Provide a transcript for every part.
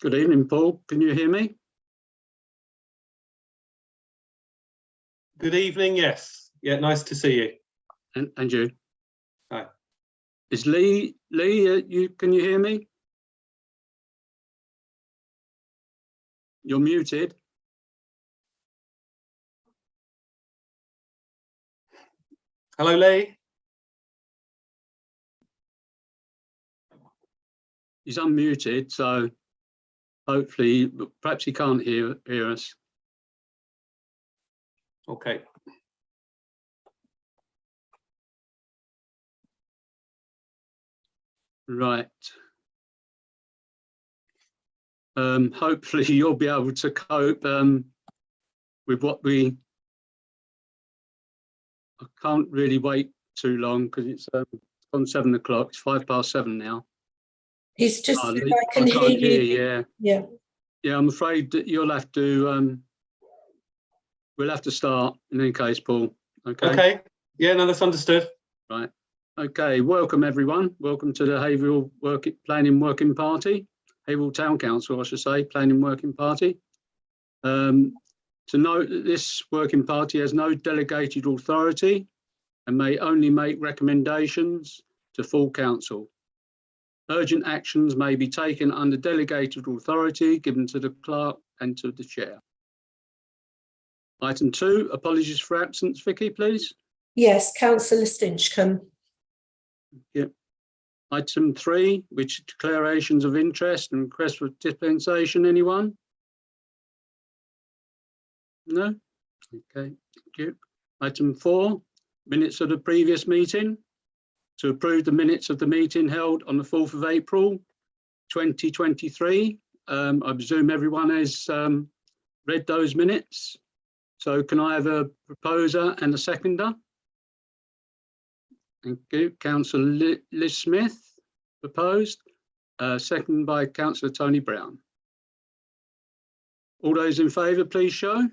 Good evening, Paul. Can you hear me? Good evening, yes. Yeah, nice to see you. And you? Hi. Is Lee, can you hear me? You're muted. Hello, Lee. He's unmuted, so hopefully, perhaps he can't hear us. Okay. Right. Hopefully you'll be able to cope with what I can't really wait too long because it's on 7 o'clock. It's 7:05 now. He's just, Lee, I can hear you. Yeah. Yeah, I'm afraid that you'll have to, we'll have to start in any case, Paul. Okay. Yeah, no, that's understood. Right. Okay, welcome everyone. Welcome to the Haverhill Planning Working Party. Haverhill Town Council, I should say, Planning Working Party. To note that this working party has no delegated authority and may only make recommendations to full council. Urgent actions may be taken under delegated authority given to the clerk and to the chair. Item 2, apologies for absence. Vicky, please. Yes, Councillor Stinchcombe. Yep. Item 3, which is declarations of interest and request for dispensation. Anyone? No? Okay, thank you. Item 4, minutes of the previous meeting. To approve the minutes of the meeting held on the 4th of April 2023. I presume everyone has read those minutes. So can I have a proposer and a seconder? Thank you. Councillor Liz Smith proposed, seconded by Councillor Tony Brown. All those in favour, please show.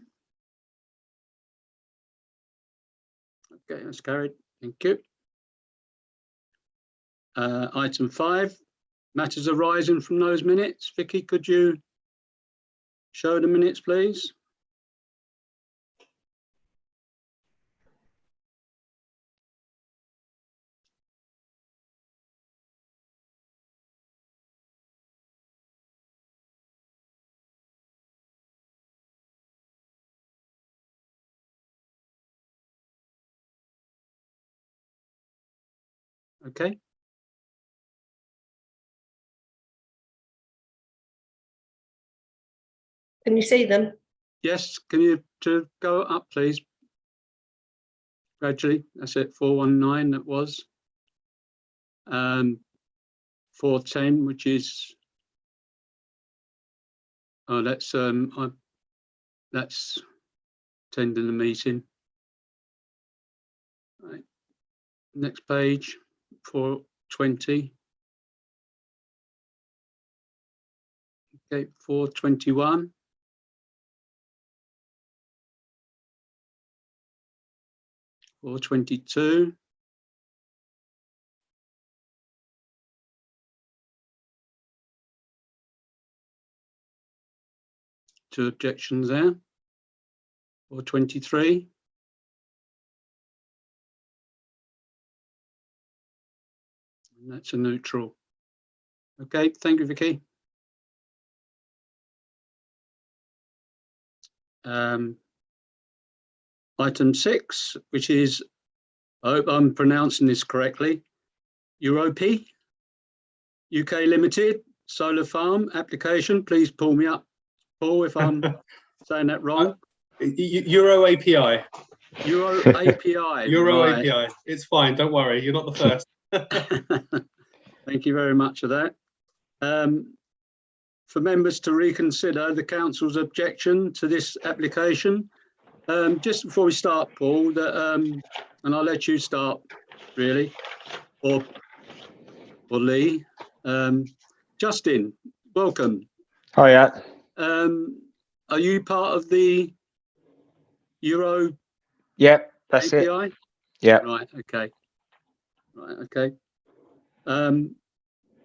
Okay, that's carried. Thank you. Item 5, matters arising from those minutes. Vicky, could you show the minutes, please? Okay. Can you see them? Yes, can you go up, please? Gradually, that's it, 419, that was. 410, which is, oh, that's attending the meeting. Right. Next page, 420. Okay, 421. 422. Two objections there. 423. And that's a neutral. Okay, thank you, Vicky. Item 6, which is, I hope I'm pronouncing this correctly, Europe UK Limited solar farm application. Please pull me up, Paul, if I'm saying that wrong. Euro API. Euro API. Euro right. API. It's fine. Don't worry. You're not the first. Thank you very much for that. For members to reconsider the council's objection to this application. Just before we start, Paul, and I'll let you start, really, or Lee. Justin, welcome. Hiya. Are you part of the Euro Yep, that's API? it. Yeah. Right, okay. Right, okay.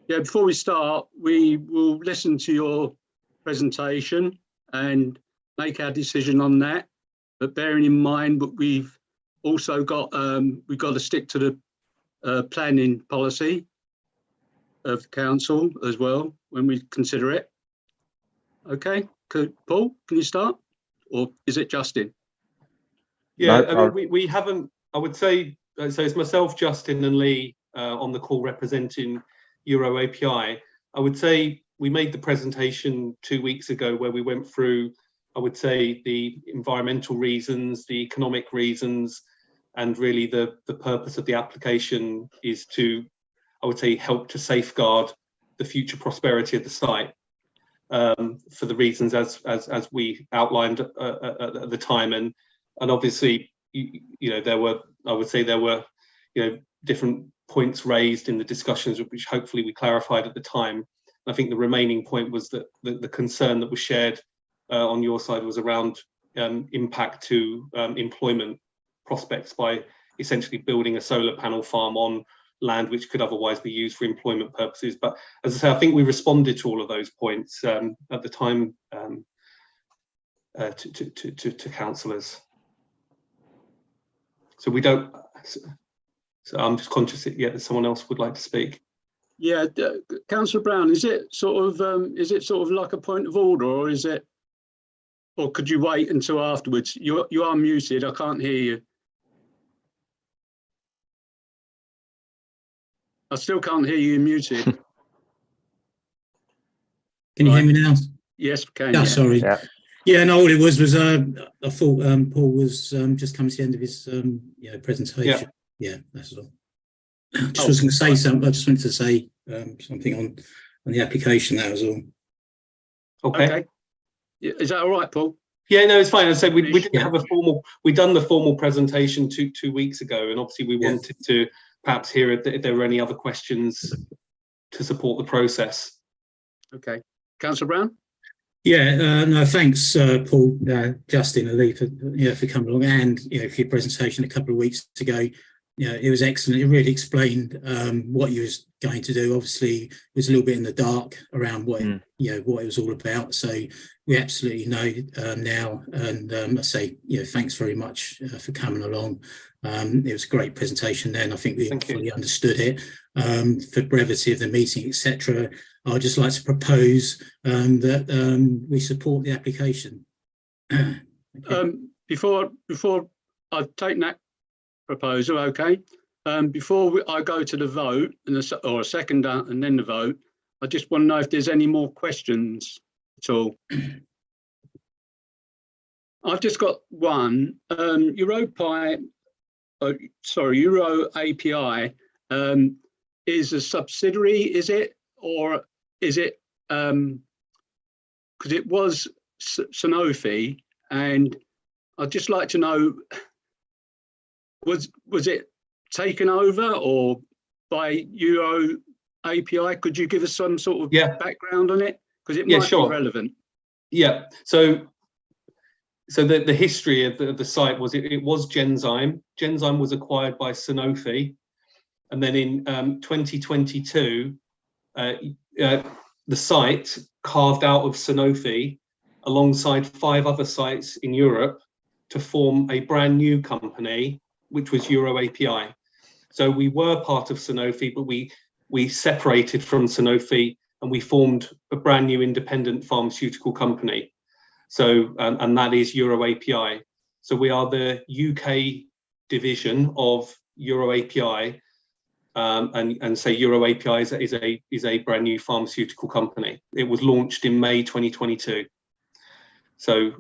Yeah, before we start, we will listen to your presentation and make our decision on that. But bearing in mind, but we've also got to stick to the planning policy of the council as well when we consider it. Okay, Paul, can you start, or is it Justin? Yeah, No, I mean, we haven't. I would say so. It's myself, Justin, and Lee on the call representing Euro API. I would say we made the presentation 2 weeks ago where we went through, I would say, the environmental reasons, the economic reasons, and really the purpose of the application is to, I would say, help to safeguard the future prosperity of the site for the reasons as we outlined at the time. And obviously, there were different points raised in the discussions, which hopefully we clarified at the time. I think the remaining point was that the concern that was shared on your side was around impact to employment prospects by essentially building a solar panel farm on land which could otherwise be used for employment purposes. But as I say, I think we responded to all of those points at the time to councillors. So we don't. So I'm just conscious that someone else would like to speak. Yeah, Councillor Brown, is it sort of like a point of order, or is it, or could you wait until afterwards? You are muted. I can't hear you. I still can't hear you. Muted. Can you hear me now? Yes, we can. Yeah, sorry. Yeah. Yeah, no, all it was I thought Paul was just coming to the end of his presentation. Yeah, that's all. Just was going to say something. I just wanted to say something on the application. That was all. Okay. Is that all right, Paul? Yeah, no, it's fine. As I said, we didn't have a formal. We'd done the formal presentation two weeks ago, and obviously we wanted to perhaps hear if there were any other questions to support the process. Okay, Councillor Brown. Yeah, no, thanks, Paul, Justin, and Lee for coming along, and for your presentation a couple of weeks ago. It was excellent. It really explained what you was going to do. Obviously, it was a little bit in the dark around what what it was all about. So we absolutely know now. And I say, thanks very much for coming along. It was a great presentation. Then I think we fully understood it. For brevity of the meeting, etc. I'd just like to propose that we support the application. Before I take that proposal, okay. Before I go to the vote or a second and then the vote, I just want to know if there's any more questions at all. I've just got one. Euro API is a subsidiary, is it, or is it? Because it was Sanofi, and I'd just like to know. Was it taken over or by Euro API? Could you give us some sort of background on it? Because it might be relevant. Yeah. So the history of the site was it was Genzyme. Genzyme was acquired by Sanofi, and then in 2022, the site carved out of Sanofi alongside 5 other sites in Europe to form a brand new company, which was Euro API. So we were part of Sanofi, but we separated from Sanofi and we formed a brand new independent pharmaceutical company. So and that is Euro API. So we are the UK division of Euro API, and say Euro API is a brand new pharmaceutical company. It was launched in May 2022. So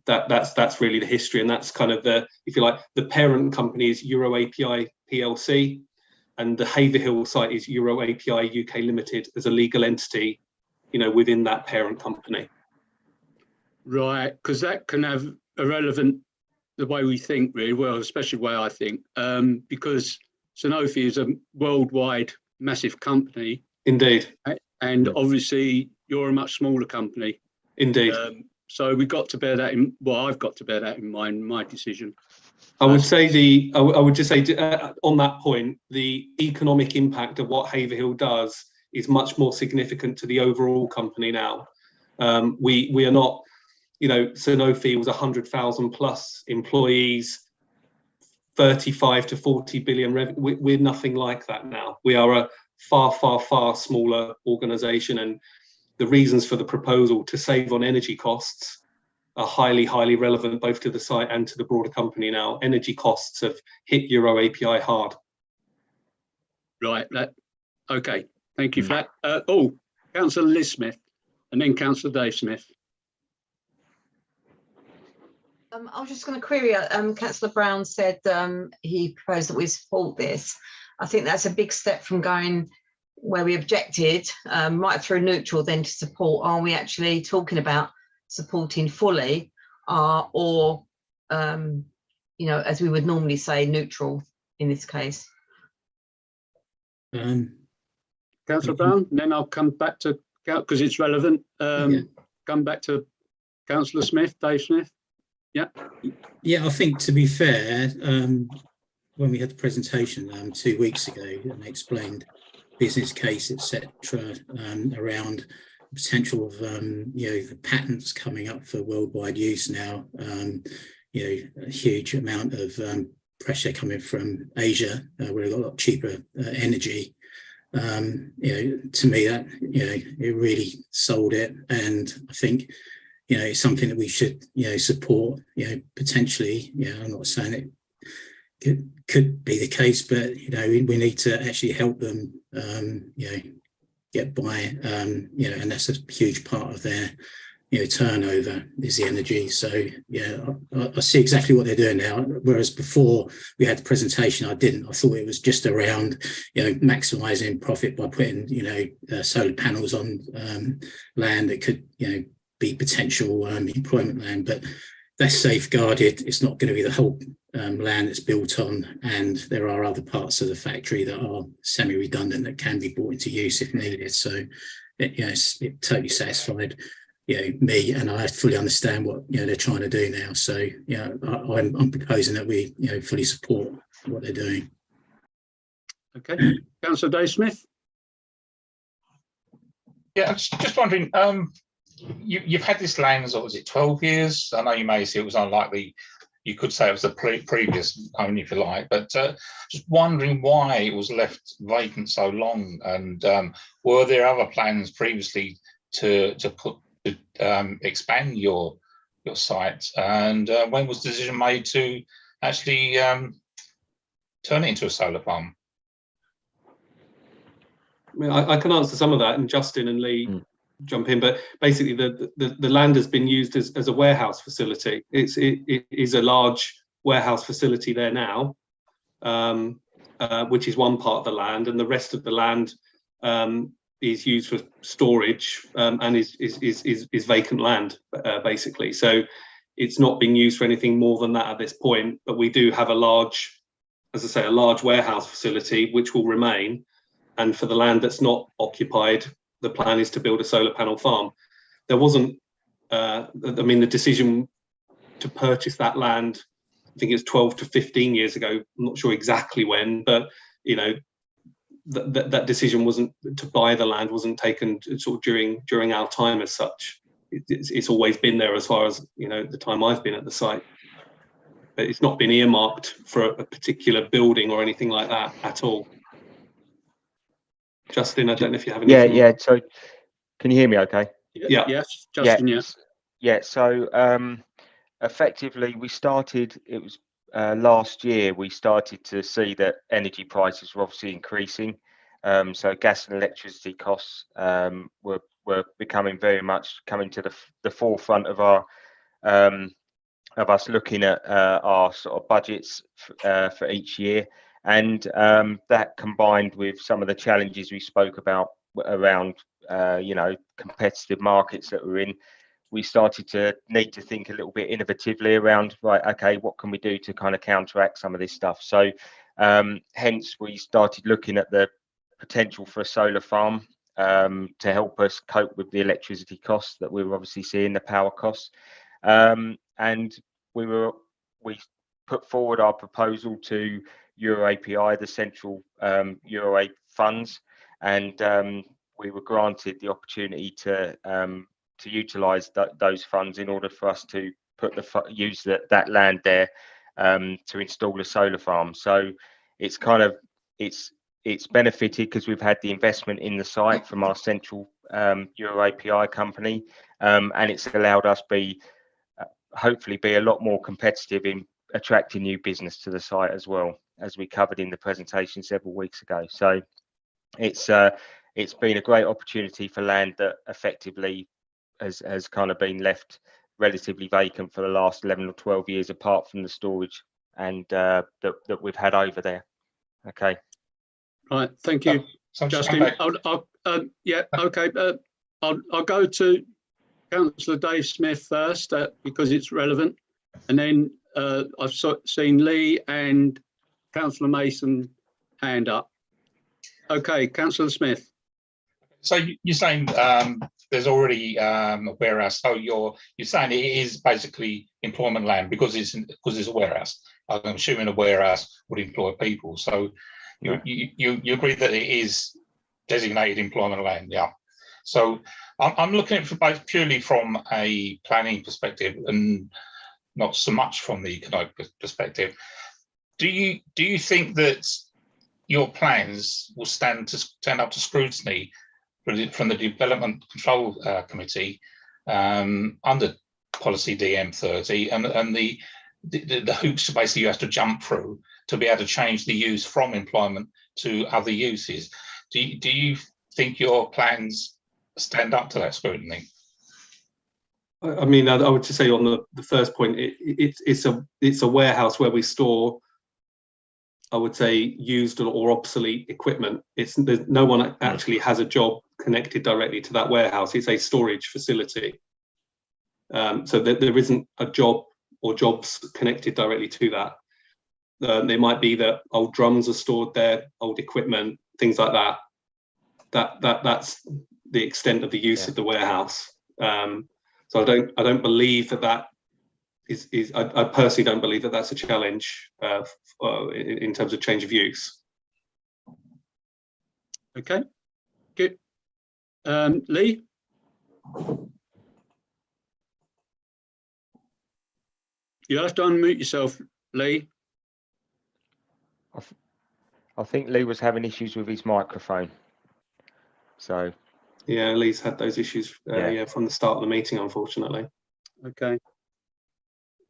that's really the history, and that's kind of the, if you like, the parent company is Euro API PLC, and the Haverhill site is Euro API UK Limited as a legal entity, within that parent company. Right, because that can have a relevant the way we think really well, especially the way I think, because Sanofi is a worldwide massive company. Indeed. And obviously you're a much smaller company. Indeed. So we got to bear that in. Well, I've got to bear that in mind in my decision. I would say I would just say on that point, the economic impact of what Haverhill does is much more significant to the overall company now. We are not, Sanofi was 100,000 plus employees, 35 to 40 billion revenue. We're nothing like that now. We are a far, far, far smaller organisation, and the reasons for the proposal to save on energy costs are highly, highly relevant both to the site and to the broader company now. Energy costs have hit Euro API hard. Right. Okay. Thank you for that. Councillor Liz Smith, and then Councillor Dave Smith. I was just going to query, Councillor Brown said he proposed that we support this. I think that's a big step from going where we objected right through neutral then to support. Are we actually talking about supporting fully or, as we would normally say, neutral in this case? Councillor Brown, and then I'll come back to, because it's relevant, come back to Councillor Smith, Dave Smith. Yeah, I think to be fair, when we had the presentation 2 weeks ago and they explained business case, etc., around the potential of the patents coming up for worldwide use now, a huge amount of pressure coming from Asia, where we've got a lot cheaper energy. To me that it really sold it, and I think it's something that we should support. Potentially, I'm not saying it could be the case, but we need to actually help them get by, and that's a huge part of their turnover is the energy. So I see exactly what they're doing now, whereas before we had the presentation I didn't. I thought it was just around maximizing profit by putting solar panels on land that could be potential employment land, but that's safeguarded. It's not going to be the whole land that's built on, and there are other parts of the factory that are semi-redundant that can be brought into use if needed. So it totally satisfied me, and I fully understand what they're trying to do now. So I'm proposing that we fully support what they're doing. Okay, Councillor Dave Smith. Yeah, I was just wondering, you've had this land, what was it, 12 years? I know you may say it was unlikely. You could say it was the previous owner, if you like, but just wondering why it was left vacant so long, and were there other plans previously to expand your site, and when was the decision made to actually turn it into a solar farm? I can answer some of that, and Justin and Lee jump in, but basically the land has been used as a warehouse facility. It is a large warehouse facility there now, which is one part of the land, and the rest of the land is used for storage, and is vacant land, basically. So it's not being used for anything more than that at this point, but we do have a large warehouse facility which will remain, and for the land that's not occupied, the plan is to build a solar panel farm. There wasn't, the decision to purchase that land, I think it's 12 to 15 years ago, I'm not sure exactly when, but that decision wasn't to buy the land, wasn't taken sort of during our time as such. It's always been there as far as the time I've been at the site, but it's not been earmarked for a particular building or anything like that at all. Justin, I don't know if you have anything. Yeah. So, can you hear me? Okay. Yeah. Yes, Justin. Yeah. So, effectively, we started. It was last year. We started to see that energy prices were obviously increasing. So, gas and electricity costs were becoming very much coming to the forefront of our of us looking at our sort of budgets for each year. And that combined with some of the challenges we spoke about around, competitive markets that we're in, we started to need to think a little bit innovatively around, right, okay, what can we do to kind of counteract some of this stuff? So hence we started looking at the potential for a solar farm to help us cope with the electricity costs that we were obviously seeing, the power costs. And we put forward our proposal to Euro API, the central Euro funds, and we were granted the opportunity to to utilise those funds in order for us to use that land there to install a solar farm. So it's kind of it's benefited because we've had the investment in the site from our central Euro API company, and it's allowed us hopefully be a lot more competitive in attracting new business to the site, as well as we covered in the presentation several weeks ago. So it's been a great opportunity for land that effectively has kind of been left relatively vacant for the last 11 or 12 years, apart from the storage and that we've had over there. Okay. Right. Thank you, So I'm just Justin. going back. Yeah. Okay. I'll go to Councillor Dave Smith first because it's relevant, and then I've seen Lee and Councillor Mason hand up. Okay, Councillor Smith. So you're saying there's already a warehouse. So you're saying it is basically employment land because it's a warehouse. I'm assuming a warehouse would employ people. So you agree that it is designated employment land, yeah. So I'm looking at it both purely from a planning perspective and not so much from the economic perspective. Do you think that your plans will stand up to scrutiny from the Development Control Committee under policy DM30 and the hoops basically you have to jump through to be able to change the use from employment to other uses? Do you think your plans stand up to that scrutiny? I mean, I would just say on the first point, it's a warehouse where we store, I would say, used or obsolete equipment. No one actually has a job connected directly to that warehouse. It's a storage facility. So there isn't a job or jobs connected directly to that. There might be that old drums are stored there, old equipment, things like that. That's the extent of the use of the warehouse. So I don't believe that is. I personally don't believe that that's a challenge in terms of change of use. Okay, good. Lee? You'll have to unmute yourself, Lee. I think Lee was having issues with his microphone. So yeah, Lee's had those issues from the start of the meeting, unfortunately. Okay.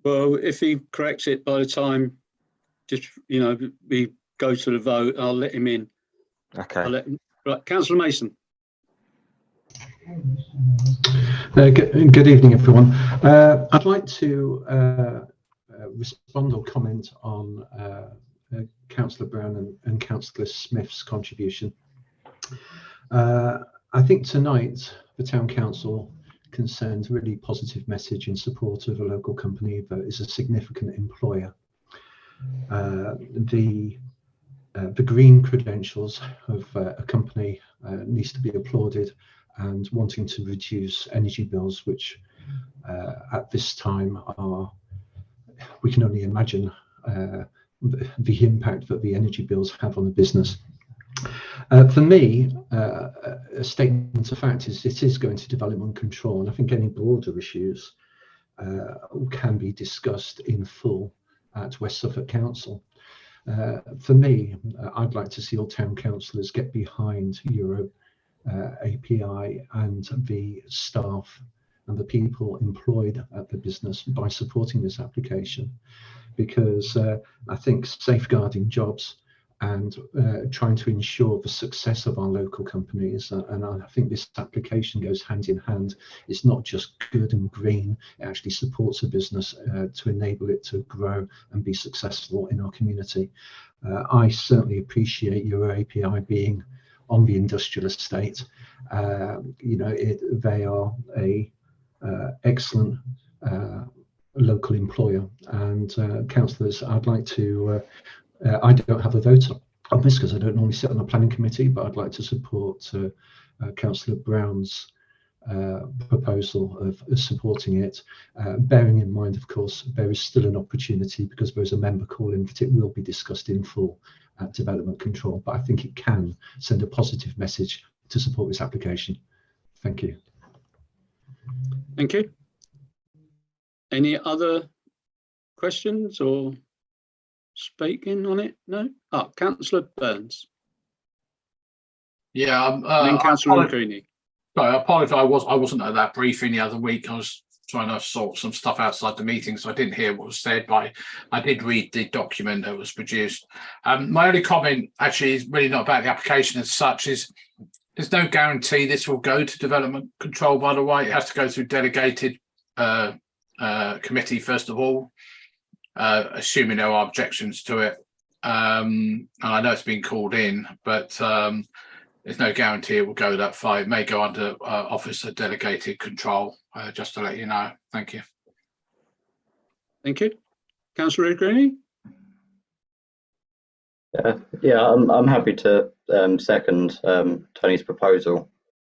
Well, if he corrects it by the time, we go to the vote, I'll let him in. Okay. Right, Councillor Mason. Good evening, everyone. I'd like to respond or comment on Councillor Brown and Councillor Smith's contribution. I think tonight the Town Council can send a really positive message in support of a local company that is a significant employer. The green credentials of a company needs to be applauded, and wanting to reduce energy bills, which at this time we can only imagine the impact that the energy bills have on the business. For me, a statement of fact is it is going to development control, and I think any broader issues can be discussed in full at West Suffolk Council. For me, I'd like to see all town councillors get behind Euro API and the staff and the people employed at the business by supporting this application, because I think safeguarding jobs and trying to ensure the success of our local companies, and I think this application goes hand in hand. It's not just good and green, it actually supports a business to enable it to grow and be successful in our community. I certainly appreciate your API being on the industrial estate. They are a excellent local employer, and councillors, I'd like to I don't have a vote on this because I don't normally sit on the planning committee, but I'd like to support Councillor Brown's proposal of supporting it, bearing in mind, of course, there is still an opportunity, because there is a member calling, that it will be discussed in full at development control, but I think it can send a positive message to support this application. Thank you. Thank you. Any other questions or speaking on it? No? Oh, Councillor Burns. Yeah, And then Councillor Rooney. sorry, I apologise. I wasn't at that briefing the other week. I was trying to sort some stuff outside the meeting, so I didn't hear what was said, but I did read the document that was produced. My only comment actually is really not about the application as such. Is there's no guarantee this will go to development control, by the way. It has to go through delegated committee first of all, assuming there are objections to it. And I know it's been called in, but there's no guarantee it will go that far. It may go under Office of Delegated Control, just to let you know. Thank you. Thank you. Councillor Rooney. Yeah, I'm happy to second Tony's proposal.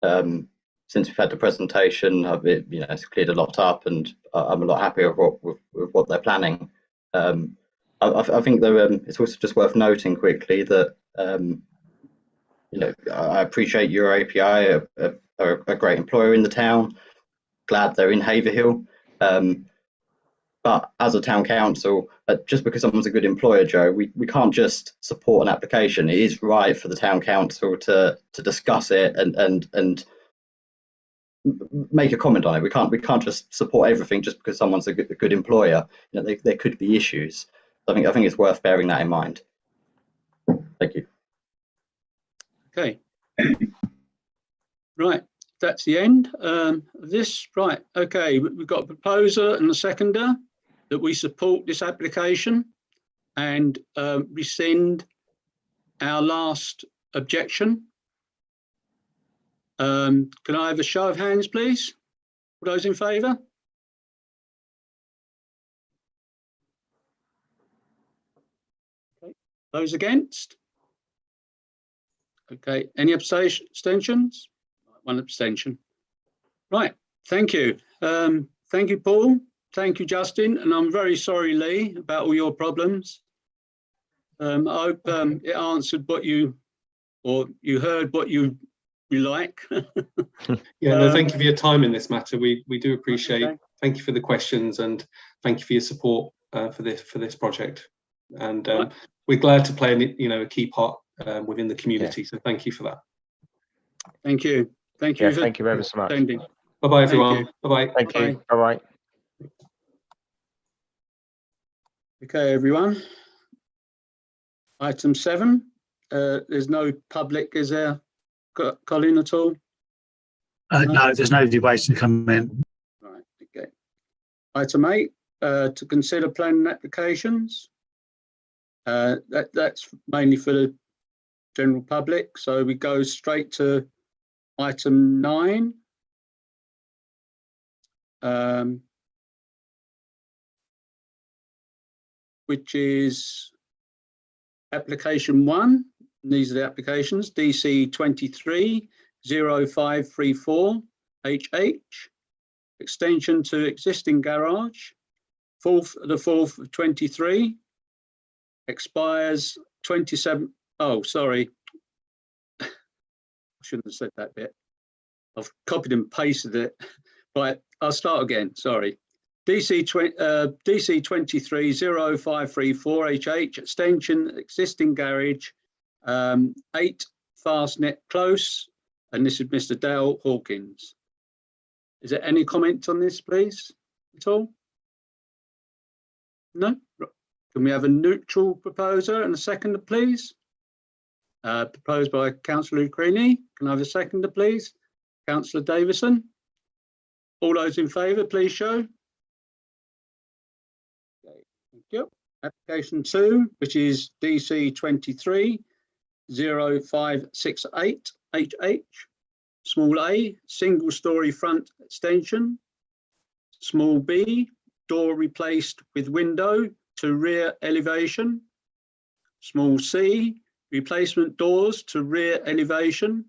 Since we've had the presentation, it's cleared a lot up, and I'm a lot happier with what they're planning. I think that it's also just worth noting quickly that I appreciate your API, are a great employer in the town. Glad they're in Haverhill. But as a town council, just because someone's a good employer, Joe, we can't just support an application. It is right for the town council to discuss it and make a comment on it. We can't just support everything just because someone's a good employer. There could be issues. I think it's worth bearing that in mind. Thank you. Okay. Right. That's the end of this. Right. Okay. We've got a proposer and a seconder that we support this application and rescind our last objection. Can I have a show of hands, please? All those in favour? Okay. Those against? Okay. Any abstentions? One abstention. Right. Thank you. Thank you, Paul. Thank you, Justin. And I'm very sorry, Lee, about all your problems. I hope it answered what you heard what you like. Yeah, no, thank you for your time in this matter. We do appreciate. Okay. Thank you for the questions, and thank you for your support for this project. And Right. we're glad to play a key part within the community. So thank you for that. Thank you. Thank you. Yeah, for thank you ever so much. attending. Bye bye, Thank everyone. you. Bye bye. Thank Bye. you. Bye bye. Okay, everyone. Item 7. There's no public, is there, Colin, at all? No, there's nobody waiting to come in. Right. Okay. Item 8. To consider planning applications. That's mainly for the general public. So we go straight to item 9. Which is application 1. And these are the applications: DC 230534 HH, extension to existing garage, 4th of 23, expires 27. Oh, sorry. I shouldn't have said that bit. I've copied and pasted it. Right, I'll start again. Sorry. DC 230534 HH, extension, existing garage, 8 Fastnet Close, and this is Mr. Dale Hawkins. Is there any comment on this, please, at all? No? Can we have a neutral proposer and a seconder, please? Proposed by Councillor Lucrini. Can I have a seconder, please? Councillor Davison. All those in favour, please show. Okay, thank you. Application 2, which is DC 230568 HH, small a, single story front extension, small b, door replaced with window to rear elevation, small c, replacement doors to rear elevation,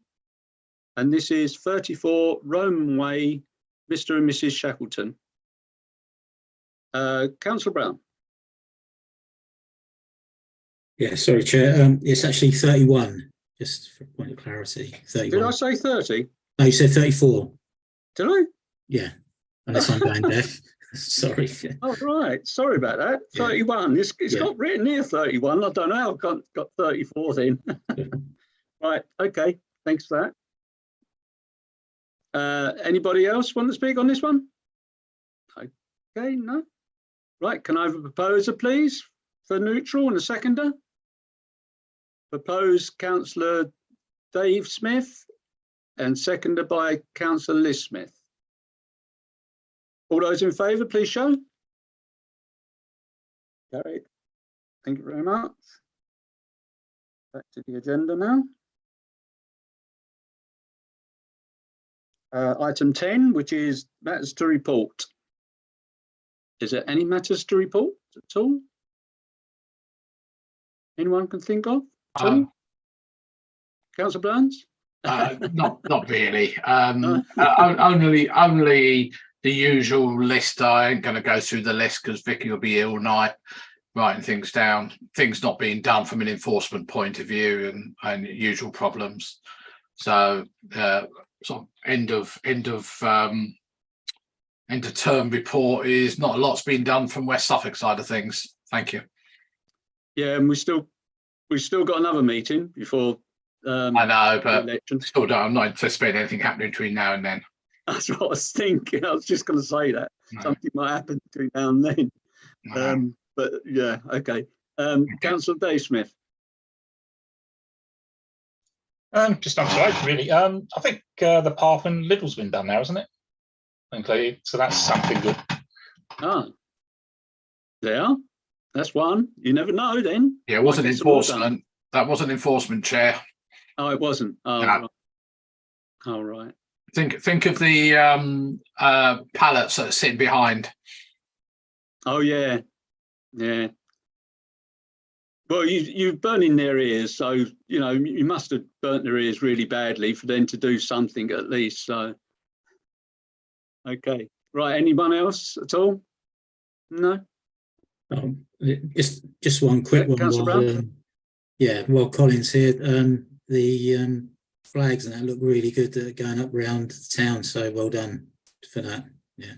and this is 34 Roman Way, Mr. and Mrs. Shackleton. Councillor Brown. Yeah, sorry, Chair. It's actually 31, just for a point of clarity. 31. Did I say 30? No, you said 34. Did I? Yeah, unless I'm going deaf. Sorry. Oh, right. Sorry about that. Yeah. 31. It's Yeah. got written here 31. I don't know how I got 34 then. Right. Okay. Thanks for that. Anybody else want to speak on this one? Okay. No. Right. Can I have a proposer, please, for neutral and a seconder? Proposed Councillor Dave Smith and seconded by Councillor Liz Smith. All those in favour, please show. Carried. Thank you very much. Back to the agenda now. Item 10, which is matters to report. Is there any matters to report at all? Anyone can think of? Councillor Burns? Not really. Only the usual list. I ain't going to go through the list because Vicky will be here all night writing things down. Things not being done from an enforcement point of view and usual problems. So sort of end of term report is not a lot's been done from West Suffolk side of things. Thank you. Yeah, and we've still got another meeting before. I know, but election. still don't. I'm not anticipating anything happening between now and then. That's what I was thinking. I was just going to say that No. something might happen between now and then. No. But yeah, okay. Councillor Dave Smith. Just on slide, really. I think the path and Lidl's been done now, hasn't it? Included, so that's something good. Ah, there. That's one. You never know. Then. Yeah, it wasn't Might get some more done. enforcement. That wasn't enforcement, Chair. Oh, it wasn't. Oh, No. right. Oh, right. Think of the pallets that are sitting behind. Oh, yeah. Yeah. Well, you burning their ears, so you know you must have burnt their ears really badly for them to do something at least. So, okay, right. Anyone else at all? No. Just one quick one. Councillor Brown? While Colin's here, the flags and that look really good that are going up around the town. So well done for that. Yeah.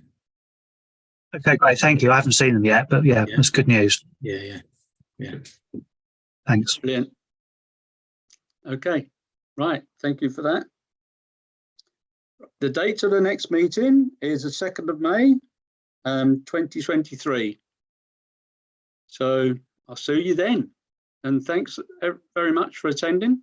Okay, great. Thank you. I haven't seen them yet, but yeah, that's good news. Yeah. Thanks. Brilliant. Okay, right. Thank you for that. The date of the next meeting is the 2nd of May, 2023. So I'll see you then. And thanks very much for attending.